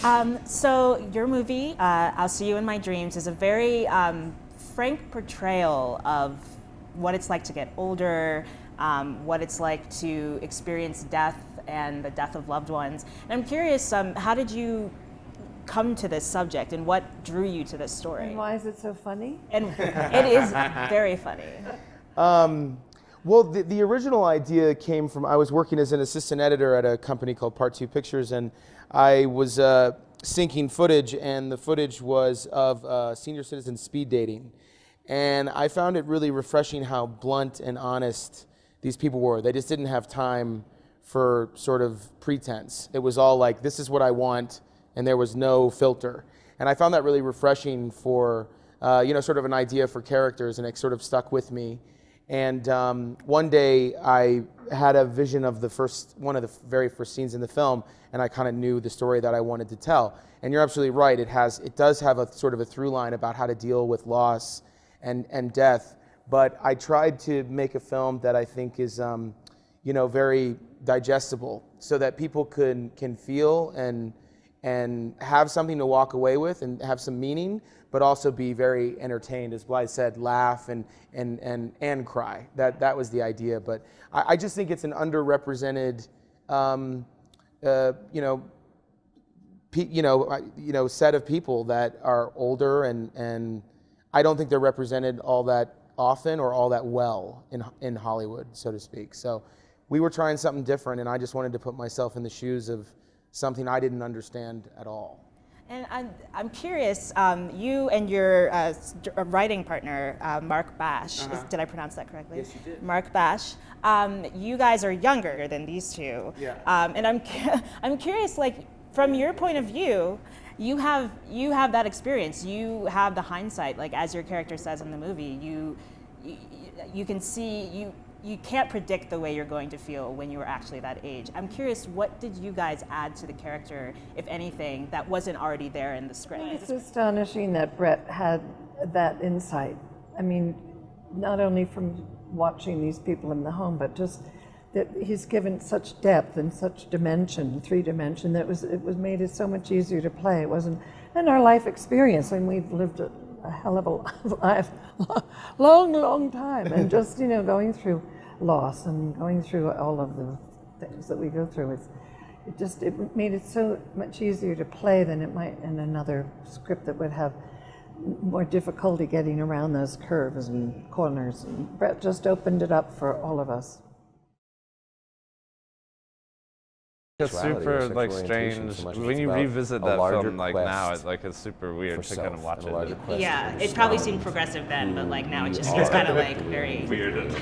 So your movie, I'll See You in My Dreams, is a very frank portrayal of what it's like to get older, what it's like to experience death and the death of loved ones. And I'm curious, how did you come to this subject and what drew you to this story? And why is it so funny? And it is very funny. Well, the original idea came from, I was working as an assistant editor at a company called Part 2 Pictures, and I was syncing footage, and the footage was of senior citizen speed dating. And I found it really refreshing how blunt and honest these people were. They just didn't have time for sort of pretense. It was all like, this is what I want, and there was no filter. And I found that really refreshing for, you know, sort of an idea for characters, and it sort of stuck with me. And one day I had a vision of one of the very first scenes in the film, and I kind of knew the story that I wanted to tell. And you're absolutely right, it does have a sort of a through line about how to deal with loss and death. But I tried to make a film that I think is, you know, very digestible, so that people can feel and have something to walk away with and have some meaning, but also be very entertained, as Blythe said, laugh and cry. That was the idea. But I just think it's an underrepresented, set of people that are older, and I don't think they're represented all that often or all that well in Hollywood, so to speak. So we were trying something different, and I just wanted to put myself in the shoes of something I didn't understand at all. And I'm curious, you and your writing partner, Mark Bash, did I pronounce that correctly? Yes, you did. Mark Bash, you guys are younger than these two. Yeah. And I'm curious, like, from your point of view, you have that experience, you have the hindsight, like as your character says in the movie, you can see, you can't predict the way you're going to feel when you were actually that age. I'm curious, what did you guys add to the character, if anything, that wasn't already there in the script? It's astonishing that Brett had that insight. I mean, not only from watching these people in the home, but just that he's given such depth and such dimension, 3-dimension, that it was made it so much easier to play. It wasn't, and our life experience, and we've lived a hell of a life, long time, and just, you know, going through loss and going through all of the things that we go through, it made it so much easier to play than it might in another script that would have more difficulty getting around those curves and corners. And Brett just opened it up for all of us. It's super like strange when you revisit that film like now. It's super weird to kind of watch it. Yeah, it probably seemed progressive then, but like now it just feels kind of like very weird.